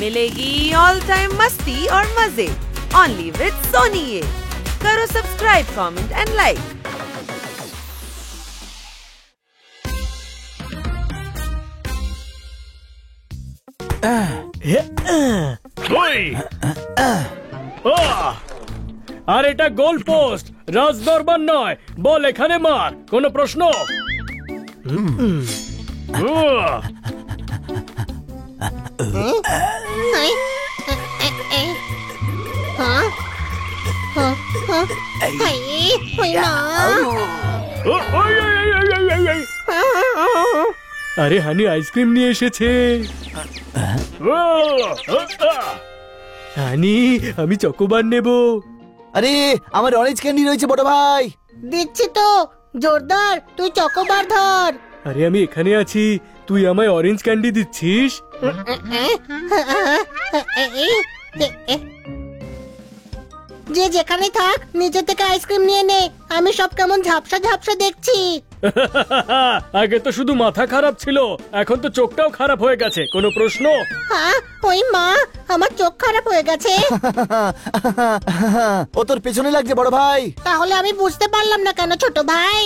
मिलेगी all time मस्ती और मजे ओनली विद सोनी। ये करो सब्सक्राइब, कमेंट एंड लाइक। আর এটা গোল পোস্ট, রাজদরবার নয়। বল এখানে মার, কোনো প্রশ্ন? আরে হানি আইসক্রিম নিয়ে এসেছে। হানি আমি চকোবার নেব। আরে আমার অরেঞ্জ ক্যান্ডি রয়েছে বড় ভাই। দিচ্ছি তো, জোরদার তুই চকোবার ধর। আরে আমি এখানে আছি, তুই আমায় অরেঞ্জ ক্যান্ডি দিচ্ছিস? যে যেখানে থাক নিজে থেকে আইসক্রিম নিয়ে নে, আমি সব কেমন ঝাপসা ঝাপসা দেখছি। আগে তো শুধু মাথা খারাপ ছিল, এখন তো চোখটাও খারাপ হয়ে গেছে। কোনো প্রশ্ন? হ্যাঁ ওই মা, আমার চোখ খারাপ হয়ে গেছে। ও তোর পেছনে লাগছে বড় ভাই। তাহলে আমি বুঝতে পারলাম না কেন ছোট ভাই।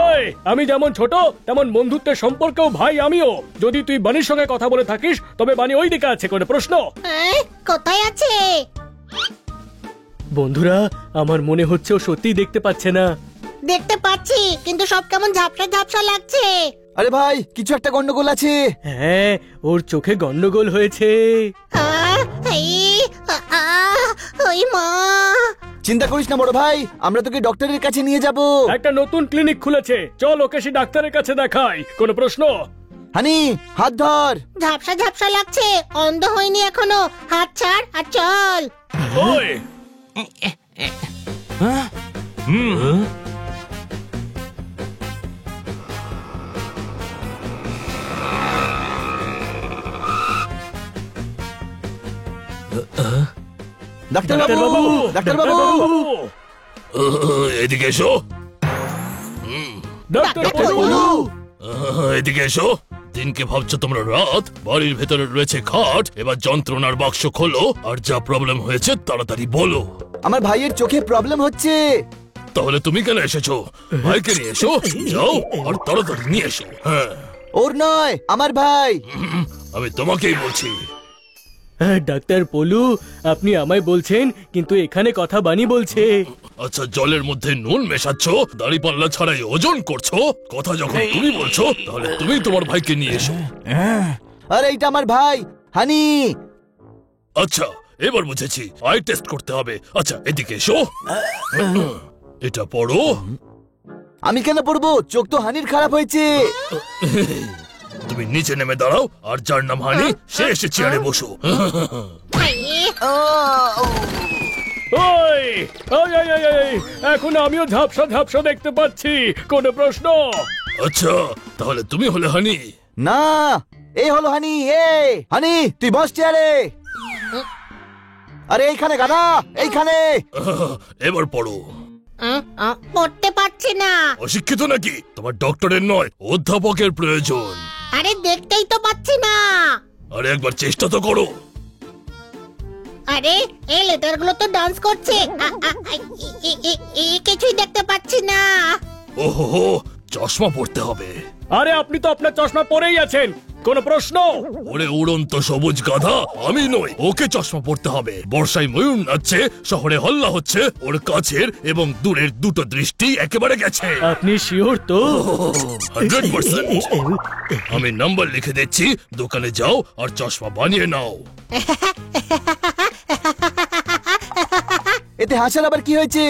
এই আমি যেমন ছোট তেমন বন্ধুত্বের সম্পর্কেও ভাই আমিও। যদি তুই বানির সঙ্গে কথা বলে থাকিস তবে বানি ওই দিকে আছে। কোনো প্রশ্ন? কোথায় আছে? বন্ধুরা আমার মনে হচ্ছে ও সত্যিই দেখতে পাচ্ছে না। দেখতে পাচ্ছি, কিন্তু সব কেমন ঝাপসা ঝাপসা লাগছে। আরে ভাই কিছু একটা গন্ডগোল আছে। হ্যাঁ ওর চোখে গন্ডগোল হয়েছে। ওই মা, চিন্তা করিস না বড় ভাই, আমরা তোকে ডক্টরের কাছে নিয়ে যাব। একটা নতুন ক্লিনিক খুলেছে, চল ওকে সে ডাক্তারের কাছে দেখাই। কোনো প্রশ্ন? হানি হাত ধর। ঝাপসা ঝাপসা লাগছে, অন্ধ হয়নি এখনো। হাত ছাড় আর চল। ওই ডাক্তারবাবু, ডাক্তারবাবু এদিকে এসো। এদিকে এসো। দিনকে ভাবছো তোমরা রাত, বাড়ির ভেতরে রয়েছে খাট। এবার যন্ত্রণার বাক্স খোলো আর যা প্রবলেম হয়েছে তাড়াতাড়ি বলো। আমার ভাইয়ের চোখে প্রবলেম হচ্ছে। তাহলে তুমি কেন এসেছো? ভাইকে নিয়ে এসো, যাও আর তাড়াতাড়ি নিয়ে এসো। হ্যাঁ ওর নয়, আমার ভাই। আমি তোমাকেই বলছি। ডাক্তার পলু আপনি আমায় বলছেন, কিন্তু এখানে কথা বানি বলছে। আচ্ছা জলের মধ্যে নুন মেশাচ্ছ, দাড়িপাল্লা ছাড়াই ওজন করছো। কথা যখন তুমি বলছো তাহলে তুমি তোমার ভাইকে নিয়ে এসো। আরে এইটা আমার ভাই হানি। আচ্ছা এবার বুঝেছি, আই টেস্ট করতে হবে। আচ্ছা এদিকে এসো, এটা পড়ো। আমি কেন পড়বো? চোখ তো হানির খারাপ হয়েছে। তুমি নিচে নেমে দাঁড়াও, আর যার নাম হানি সে এসে চেয়ারে বসো। ওই এখন আমিও ঝাপসা ঝাপসা দেখতে পাচ্ছি। কোনো প্রশ্ন? আচ্ছা তাহলে তুমি হলে হানি? না, এই হলো হানি। হানি তুই বস চেয়ারে। আরে এইখানে গাধা, এইখানে। এবার পড়ো। পড়তে পারছি না। অশিক্ষিত নাকি? তোমার ডক্টরের নয় অধ্যাপকের প্রয়োজন। আরে দেখতেই তো পাচ্ছি না। আরে একবার চেষ্টা তো করো। আরে এই লেটার গুলো তো ডান্স করছে। কিছুই দেখতে পাচ্ছি না। ওহো, চশমা পড়তে হবে। আরে আপনি তো আপনার চশমা পরেই আছেন। কোনো প্রশ্ন? ওরে উড়ন্ত সবুজ গাধা, আমি নই, ওকে চশমা পড়তে হবে। বর্ষায় ময়ূর নাচছে, শহরে হল্লা হচ্ছে, ওর কাছের এবং দূরের দুটো দৃষ্টি একেবারে গেছে। আপনি শিওর তো? 100%। আমি নাম্বার লিখে দিচ্ছি, দোকানে যাও আর চশমা বানিয়ে নাও। এতে হাসার আবার কি হয়েছে?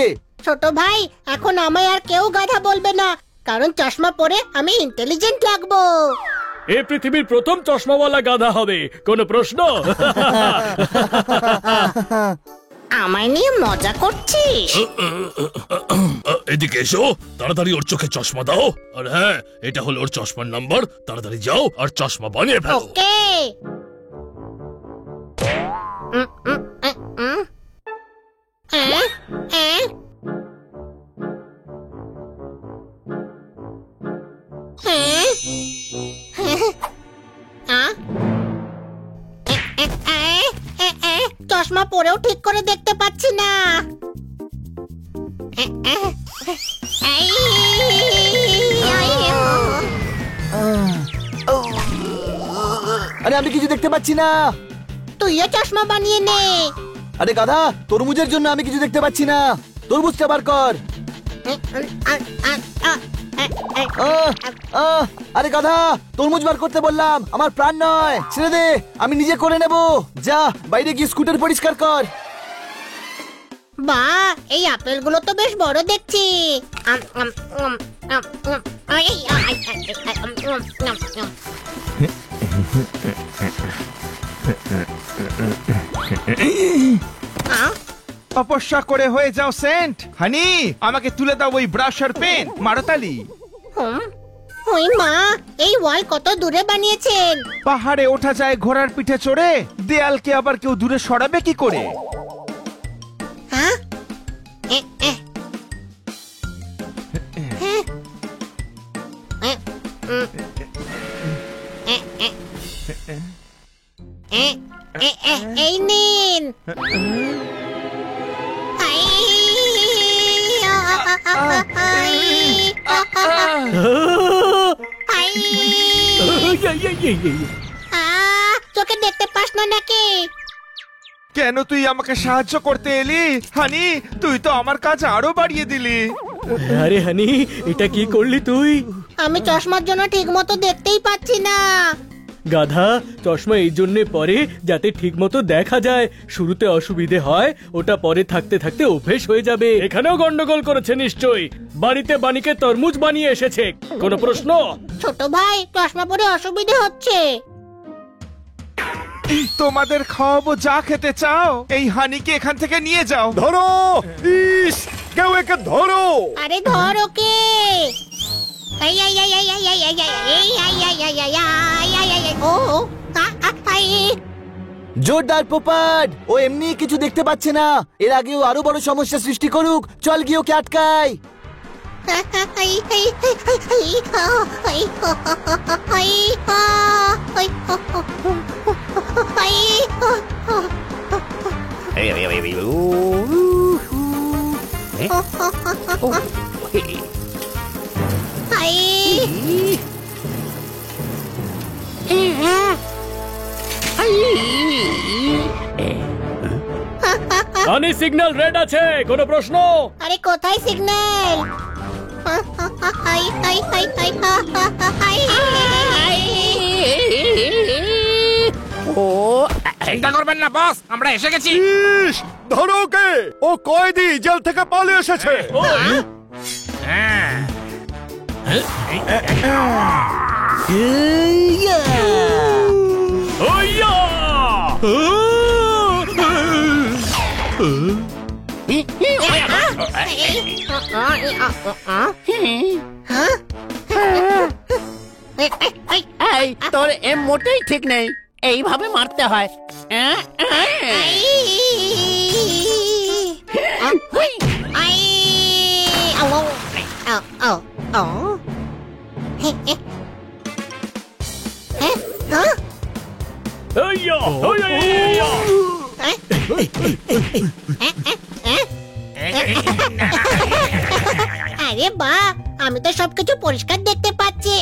ছোট ভাই, এখন আমায় আর কেউ গাধা বলবে না, কারণ চশমা পরে আমি ইন্টেলিজেন্ট লাগবো। এই পৃথিবীর প্রথম চশমাওয়ালা গাধা হবে। কোনো প্রশ্ন? আমায় নিয়ে মজা করছিস? এদিকে এসো, তাড়াতাড়ি ওর চোখে চশমা দাও। আর হ্যাঁ, এটা হলো ওর চশমার নাম্বার। তাড়াতাড়ি যাও আর চশমা বানিয়ে ফেলো। ওকে। চশমা পরেও ঠিক করে দেখতে পাচ্ছি না। আরে আমি কিছু দেখতে পাচ্ছি না। তুইও চশমা বানিয়ে নে। আরে গাধা, তরমুজের জন্য আমি কিছু দেখতে পাচ্ছি না। তরমুজটা বার কর। আরে গাধা, তরমুজ বার করতে বললাম, আমার প্রাণ নয়, ছেড়ে দে, আমি নিজে করে নেব। যা বাইরে গিয়ে স্কুটার পরিষ্কার কর। বাহ, এই আপেলগুলো তো বেশ বড় দেখছি। তপস্যা করে হয়ে যাও সেন্ট। হানি, আমাকে তুলে দাও ওই ব্রাশ আর পেন। মারতালি। ওই মা, এই ওয়াল কত দূরে বানিয়েছেন? পাহাড়ে ওঠা যায় ঘোড়ার পিঠে চড়ে, দেয়ালকে আবার কেউ দূরে সরাবে কি করে? হ্যাঁ? এই নিন। চোখে দেখতে পাস না নাকি? কেন তুই আমাকে সাহায্য করতে এলি? হানি, তুই তো আমার কাজ আরো বাড়িয়ে দিলি। আরে হানি, এটা কি করলি তুই? আমি চশমার জন্য ঠিক মতো দেখতেই পাচ্ছি না। গাধা, চশমা এই জন্য পরে যাতে ঠিক মতো দেখা যায়। শুরুতে অসুবিধে হয়, ওটা পরে থাকতে থাকতে অভ্যেস হয়ে যাবে। এখানেও গন্ডগোল করেছে নিশ্চয়ই। বাড়িতে বানিকে তরমুজ বানিয়ে এসেছে, কোনো প্রশ্ন? ছোট ভাই, চশমা পরে অসুবিধে হচ্ছে। তোমাদের খাওয়াবো, যা খেতে চাও। এই হানিকে এখান থেকে নিয়ে যাও। ধরো! ইস, কেউ একে ধরো! আরে ধর ওকে। জোরদার পোপাট, ও এমনি কিছু দেখতে পাচ্ছে না। এর আগেও আরো বড় সমস্যা সৃষ্টি করুক। চল গিয়ে ওকে আটকাই। হানি, সিগন্যাল রেড আছে, কোনো প্রশ্ন? আরে কোথায় সিগন্যাল? চিন্তা করবেন না বস, আমরা এসে গেছি। ধরো ওকে, ও কয়েদি, জেল থেকে পালিয়ে এসেছে। তোর এম মোটেই ঠিক নেই, এইভাবে মারতে হয়। আরে বাহ, আমি তো সবকিছু পরিষ্কার দেখতে পাচ্ছি।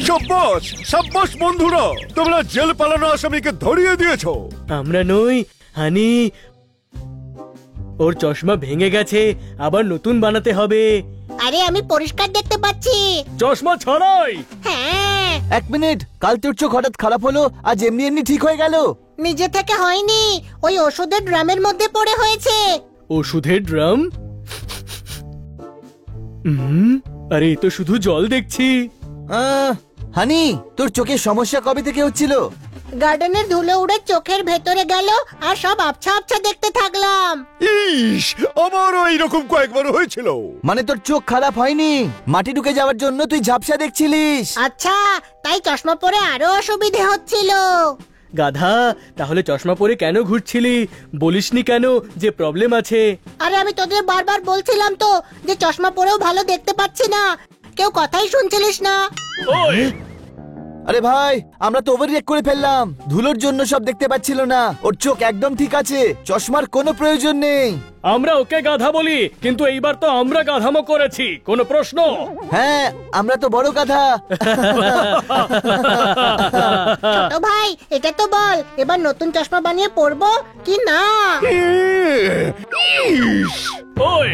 সাব্বাস, সাব্বাস বন্ধুরা, তোমরা জেল পালানো আসামিকে ধরিয়ে দিয়েছো। আমরা নই হানি, ওর চশমা ভেঙে গেছে, আবার নতুন বানাতে হবে। আরে আমি পরিষ্কার দেখতে পাচ্ছি। চশমা ছাড়াই? হ্যাঁ। এক মিনিট, কাল তোর চোখ হঠাৎ খারাপ হলো, আজ এমনি এমনি ঠিক হয়ে গেল? নিজে থেকে হয়নি, ওই ওষুধের ড্রামের মধ্যে পড়ে হয়েছে। ওষুধের ড্রাম? আরে এ তো শুধু জল দেখছি। হানি, তোর চোখের সমস্যা কবে থেকে হচ্ছিল? গার্ডেনের ধুলো উড়ে চোখের ভেতরে গেল আর সব আবছা আবছা দেখতে থাকলাম। ইস, আমারও এইরকম কয়েকবার হয়েছিল। মানে তোর চোখ খারাপ হয়নি, মাটি ঢুকে যাওয়ার জন্য তুই ঝাপসা দেখছিলিস। আচ্ছা, তাই চশমা পরে আরো অসুবিধে হচ্ছিল। গাধা, তাহলে চশমা পরে কেন ঘুরছিলি? বলিসনি কেন যে প্রবলেম আছে? আরে আমি তোদের বারবার বলছিলাম তো যে চশমা পরেও ভালো দেখতে পাচ্ছি না, কেউ কথাই শুনছিলিস না। ওই আরে ভাই, আমরা তো ওভার রিঅ্যাক্ট করে ফেললাম। ধুলোর জন্য সব দেখতে পাচ্ছিল না। ওর চোখ একদম ঠিক আছে, চশমার কোনো প্রয়োজন নেই। আমরা ওকে গাধা বলি, কিন্তু এইবার তো আমরা গাধামো করেছি। কোনো প্রশ্ন? হ্যাঁ, আমরা তো বড় গাধা। ছোট ভাই, এটা তো বল, এবার নতুন চশমা বানিয়ে পরবো কি না? ওই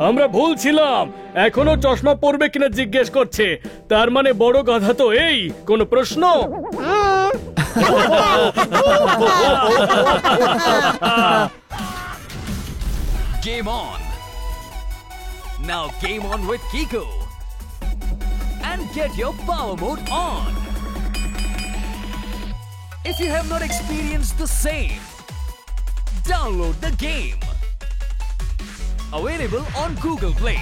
আমরা ভুল ছিলাম, এখনো চশমা পরবে কিনা জিজ্ঞেস করছে। তার মানে বড় গাধা তো এই। কোনো প্রশ্ন? Game on! Now game on with Kiko! And get your power mode on! If you have not experienced the same, download the game! Available on Google Play.